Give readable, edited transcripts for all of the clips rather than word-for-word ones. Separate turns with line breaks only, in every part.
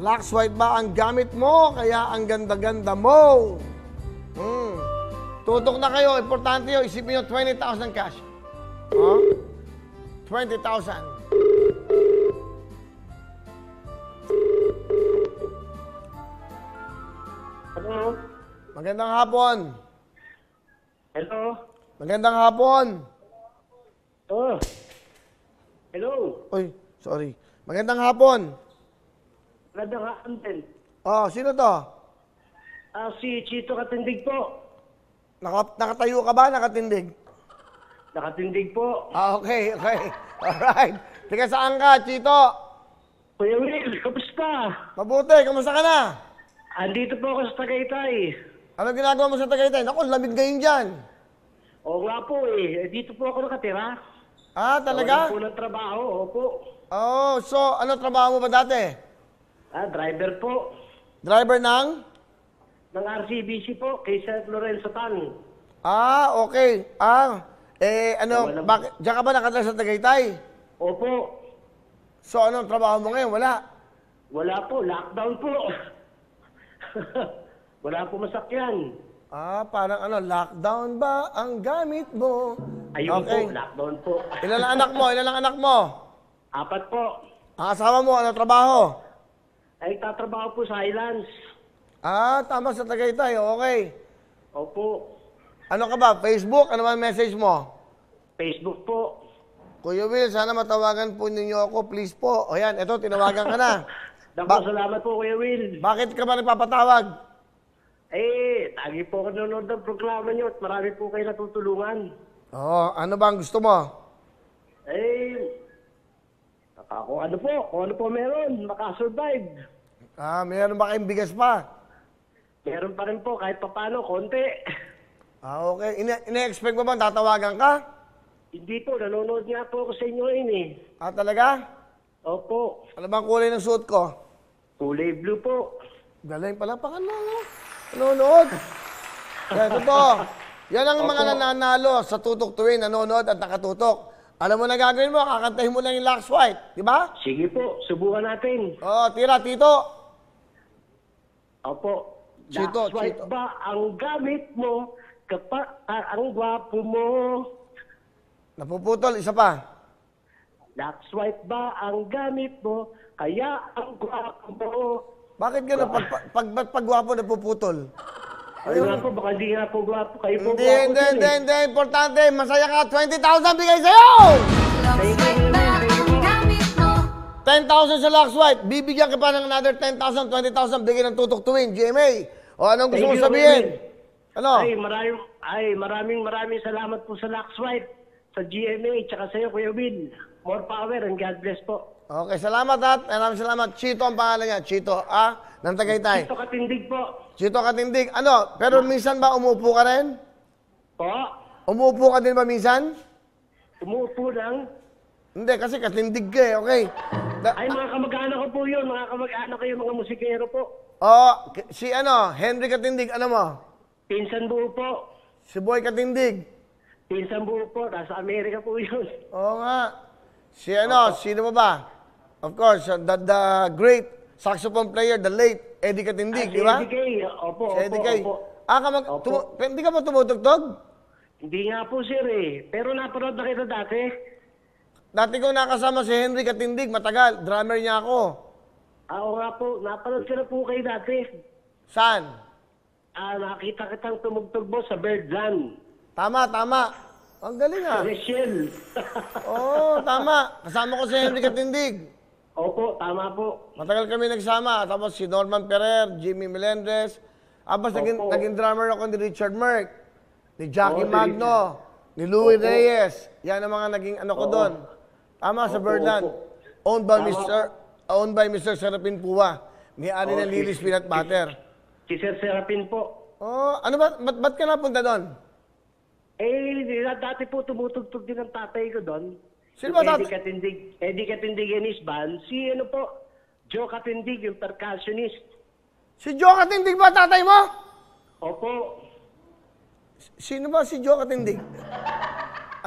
Lux White ba ang gamit mo? Kaya ang ganda-ganda mo. Tutok na kayo. Importante yun. Isipin nyo, 20,000 cash. Oh? 20,000.
Hello?
Magandang hapon.
Hello?
Magandang hapon.
Oh. Hello?
Uy, sorry. Magandang hapon.
Magandang hapon din.
Oh, sino to?
Si Chito Katindig po.
Nakatayo ka ba? Nakatindig?
Nakatindig po.
Okay. Alright. Tika saan ka, Chito?
Kuya Will, kamusta?
Mabuti, kamusta ka na?
Andito po ako sa Tagaytay.
Ano ginagawa mo sa Tagaytay? Naku, lamig ngayon dyan.
Oo nga po eh. Dito po ako nakatira.
Ah, talaga?
Wala po ng trabaho. Opo.
Oh, so ano trabaho mo ba dati?
Driver po.
Driver ng?
Ng RCBC po, kay St. Lorenzo Tan.
Ah, okay. Bakit? Diyan ka ba nakatira sa Tagaytay?
Opo.
So, anong trabaho mo ngayon? Wala.
Wala po. Lockdown po. Wala po masakyan.
Ah, parang lockdown ba ang gamit mo?
Ayun
Okay.
po, lockdown po.
Ilan ang anak mo? Ilan ang anak mo?
4 po.
Ang asawa mo, ano trabaho?
Ay, tatrabaho po sa Highlands.
Ah, tama sa Tagaytay. Okay.
Opo.
Ano ka ba? Facebook? Ano man message mo?
Facebook po.
Kuya Will, sana matawagan po ninyo ako. Please po. O yan, eto, tinawagan ka na.
Salamat po, Kuya Will.
Bakit ka ba nagpapatawag?
Lagi po ako nanonood ng programa niyo at marami po kayo natutulungan.
Ano ba ang gusto mo?
Kung ano po meron, makasurvive.
Mayroon ba kayong bigas pa?
Meron pa rin po, kahit papano, konti.
Okay. Ine-expect mo ba tatawagan ka?
Hindi po, nanonood nga po ako sa inyo ngayon eh.
Talaga?
Opo,
Ano bang kulay ng suit ko?
kulay blue po.
Galing pala pa nanonood. Yan, totoo. Yan ang mga nananalo sa tutok tuwing nanonood at nakatutok. Alam mo na gagawin mo, kakantahin mo lang yung Lux White. Di ba?
Sige po, subukan natin.
Tira, Tito.
Opo.
Chito,
Lux White
Chito.
ba ang gamit mo kapag ang gwapo mo?
Napuputol, isa pa.
Lux White ba ang gamit mo kaya ang gwapo mo?
Bakit gano'n? Pag gwapo, napuputol?
Ayun nga po, baka hindi nga po gwapo. Kayo po gwapo din eh.
Hindi. Importante, masaya ka. 20,000 bigay sa'yo!
Lux White ba ang gamit mo?
10,000 sa Lux White. Bibigyan ka pa ng another 10,000, 20,000 bigay ng tutok tuwing, GMA. O anong gusto mo
Thank you,
sabihin?
Raymond.
Ano?
Maraming salamat po sa Lux White, sa GMA, tsaka sa iyo, Kuya Will. More power and God bless po.
Okay, salamat at maraming salamat. Chito ang pangalan niya. Chito, ng Tagaytay.
Chito Katindig po.
Chito Katindig. Pero minsan ba umuupo ka rin?
Po,
Umuupo ka din ba minsan?
umuupo lang.
Hindi, kasi katindig ka eh, okay?
Ay, mga kamag-anak ko po yun. Mga kamag-anak ko yung mga musikero po.
Si Henry Katindig, ano mo?
Pinsan buo po.
Si Boy Katindig.
Pinsan buo po. Nasa Amerika po yun.
Oo nga. Sino mo ba? Of course, the great saxophone player, the late Eddie Katindig, di ba?
Si Eddie K. Opo,
Si Eddie K.
opo. Opo.
Hindi ka ba tumutugtog?
Hindi nga po, sir eh. Pero napanood na kita dati.
Dati ko nakasama si Henry Katindig, matagal. Drummer niya ako.
Oo nga po. Napanood ko na po kayo dati.
Saan?
Nakita kitang tumugtog mo sa Birdland.
Tama. Ang galing
Rachel.
Tama. Kasama ko si Henry Katindig.
Opo, tama po.
Matagal kami nagsama. Tapos si Norman Ferrer, Jimmy Melendez. Tapos naging drummer ako ni Richard Merck, ni Jackie Magno, ni Louis Reyes. Yan ang mga naging ko doon. Tama, sa Birdland. Owned by Mr. Serapin Pua. May-ari ng Lily's Peanut Butter.
Si Sir Serapin po.
Ano ba? Ba't ka napunta doon?
Dati po tumutugtog din ang tatay ko doon.
Sino ba
Eddie Katindig and his band. Si Joe Katindig, yung percussionist.
Si Joe Katindig ba tatay mo?
Opo.
Sino ba si Joe Katindig?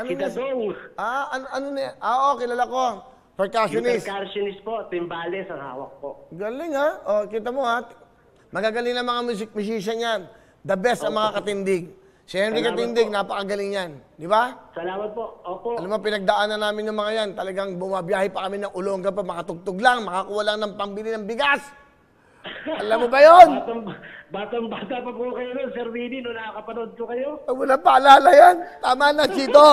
Si Dadong.
Ano na? Kilala ko. Percussionist.
Percussionist po, timbales ang hawak po.
Galing ha. O, kita mo ha. Magagaling na mga musician yan. The best ang mga katindig. Si Henry
Salamat
Katindig,
po.
napakagaling yan. Di ba?
Salamat po. Opo.
Alam mo, pinagdaanan namin yung mga yan. Talagang bumabiyahe pa kami ng Olonga pa, makatugtog lang, makakuha lang ng pambili ng bigas. Alam mo ba yun?
Batang-bata pa po kayo nun, Sir Vinny, nung nakakapanood ko kayo.
Wala paalala yan. Tama na, Chito.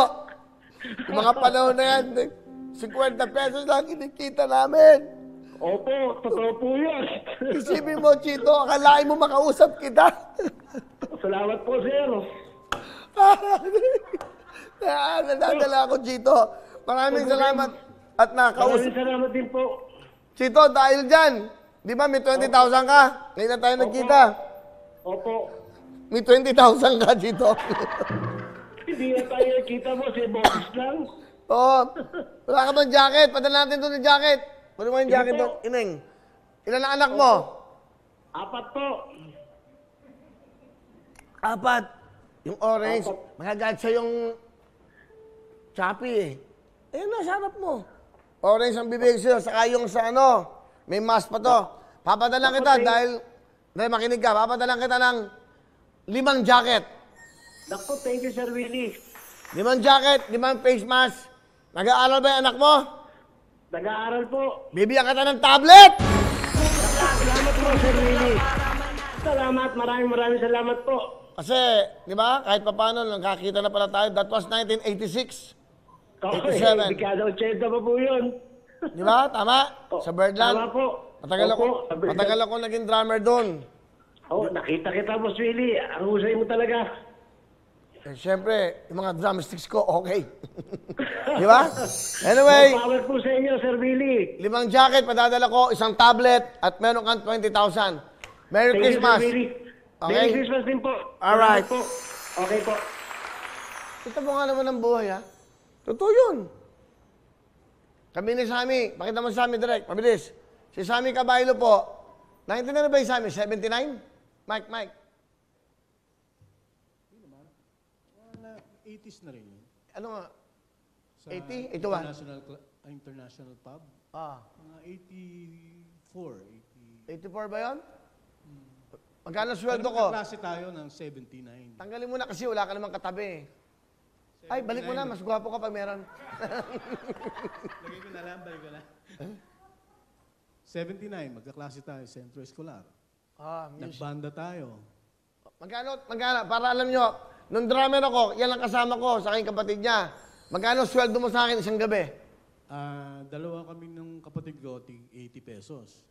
Yung mga panahon na yan, 50 pesos lang kinikita namin.
Opo, totoo po yun.
Isipin mo, Chito, akalain mo makausap kita.
Salamat po, Sir.
Nadadala ako, Chito. Maraming salamat at nakausap.
Maraming salamat din po.
Chito, dahil dyan, di ba may 20,000 ka? Ngayon na tayo nagkita.
Opo.
May 20,000 ka, Chito.
Hindi na tayo kita mo, si Box lang.
Oo. Wala ka bang jacket? Padala natin doon yung jacket. Pwede mo yung
Sige
jacket
po.
doon, Ineng. Ilan ang anak mo?
4 po.
4. Yung orange.
Apat.
Magagalit sa yung choppy eh. Ayun na, sa harap mo. Orange ang bibig sa'yo. Saka yung sa ano, may mask pa to. Papadalan kita dahil makinig ka. Papadalan kita ng 5 jacket.
Naku, thank you, Sir Willie.
5 jacket, 5 face mask. Nag-aaral ba yung anak mo?
Nag-aaral po.
Bibigyan kita ng tablet!
Salamat po, Sir Willie. Salamat, maraming salamat po.
Kasi, di ba, kahit paano, nakakita na pala tayo. That was 1986.
Okay,
87.
dekada 80 pa po yun.
Di ba? Tama? Sa Birdland.
Tama po. Opo, sa Birdland.
Matagal ako naging drummer doon.
Oh, nakita kita, Boss Willie. Ang husay mo talaga.
Eh, Siyempre, yung mga drumsticks ko, okay. Di ba? Anyway,
More power po sa inyo, Sir Willie.
5 jacket, padadala ko, 1 tablet, at meron kang 20,000. Merry
Thank
Christmas.
you, Sir Willie.
Okay?
Merry Christmas din po.
Alright.
Salamat po. Okay po.
Ito mo nga naman ang buhay, ha? Totoo yun. Kami ni Sammy, pakita mo si Sammy direct, mabilis. Si Sammy Caballo po, 19 na ba yung Sammy? 79? Mike.
80s na rin yun.
Ano nga?
Sa
80? 81?
International pub.
Ah.
Mga 84,
84 ba yun? Magkano sweldo ko?
Klase tayo ng 79.
Tanggalin mo na kasi wala ka namang katabi. Ay, balik mo na. Mas gwapo ka pag meron.
Lagay ko na lang, balik ko na. 79, magkaklase tayo, Centro Escolar.
Ah, music.
Nagbanda tayo.
Magkano? Para alam nyo, nung drummer ako, yan ang kasama ko sa aking kapatid niya. Magkano sweldo mo sa akin isang gabi?
Dalawa kami ng kapatid ko, 80 pesos.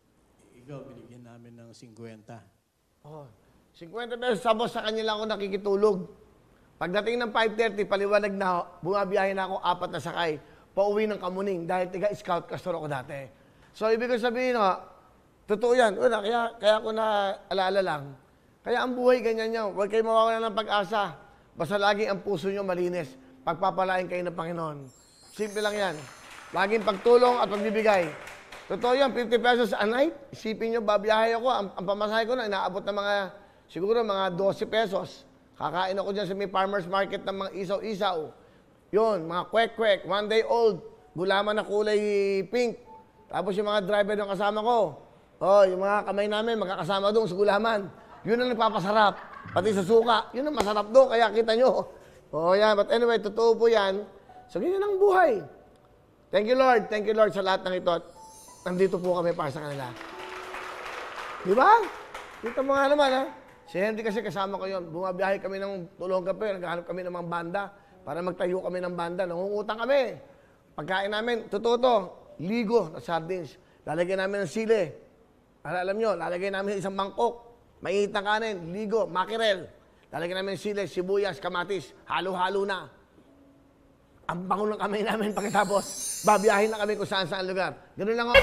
Ikaw, binigyan namin ng 50.
Oh, 50 pesos sabos sa kanya lang ako nakikitulog. Pagdating ng 5:30, paliwanag na, bumabiyahe na ako 4 na sakay, pauwi ng Kamuning dahil tiga-scout castor ako dati. So, ibig ko sabihin, totoo yan. Wala, kaya ako na alaala lang. Kaya ang buhay ganyan nyo. Huwag kayo mawawala ng pag-asa. Basta lagi ang puso nyo malinis. Pagpapalain kayo ng Panginoon. Simple lang yan. Laging pagtulong at pagbibigay. Totoo yan, 50 pesos a night. Isipin nyo, babiyahe ako. Ang pamasahe ko na, inaabot ng mga, siguro mga 12 pesos. Kakain ako dyan sa may farmer's market ng mga isaw-isaw. Yun, mga kwek-kwek, 1 day old. Gulaman na kulay pink. Tapos yung mga driver ng kasama ko. Oh, yung mga kamay namin, magkakasama doon sa gulaman. Yun ang nagpapasarap. Pati sa suka, yun ang masarap doon. Kaya kita nyo. Oh, yan. But anyway, totoo po yan. So, ganyan ang buhay. Thank you, Lord. Thank you, Lord, sa lahat ng ito. At nandito po kami para sa kanila. Di ba? Dito mo nga naman, ha? Si Henry kasi kasama ko yun. Bumabiyahe kami ng tulong kape. Naghahanap kami ng mga banda para magtayo kami ng banda. Nangungutang kami. Pagkain namin, totoo to, ligo na sardines. Lalagyan namin ng sili. Alam nyo, lalagyan namin isang mangkok. Mainit na kanin, ligo, makirel. Lalagyan namin ng sili, sibuyas, kamatis. Halo-halo na. Ang bango ng kamay namin pagkatapos. Babiyahin na kami kung saan-saan lugar. Ganun lang ako.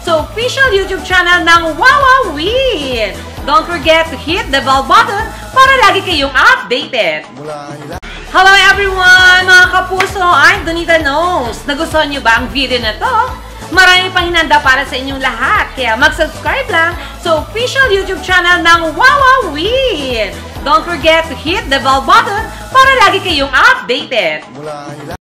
Sa official YouTube channel ng Wowowin. Don't forget to hit the bell button para lagi kayong updated. Hello everyone! Mga kapuso, I'm Donita Knows. Nagustuhan niyo ba ang video na to? Marami pang hinanda para sa inyong lahat. Kaya mag-subscribe lang sa official YouTube channel ng Wowowin. Don't forget to hit the bell button para lagi kayong updated.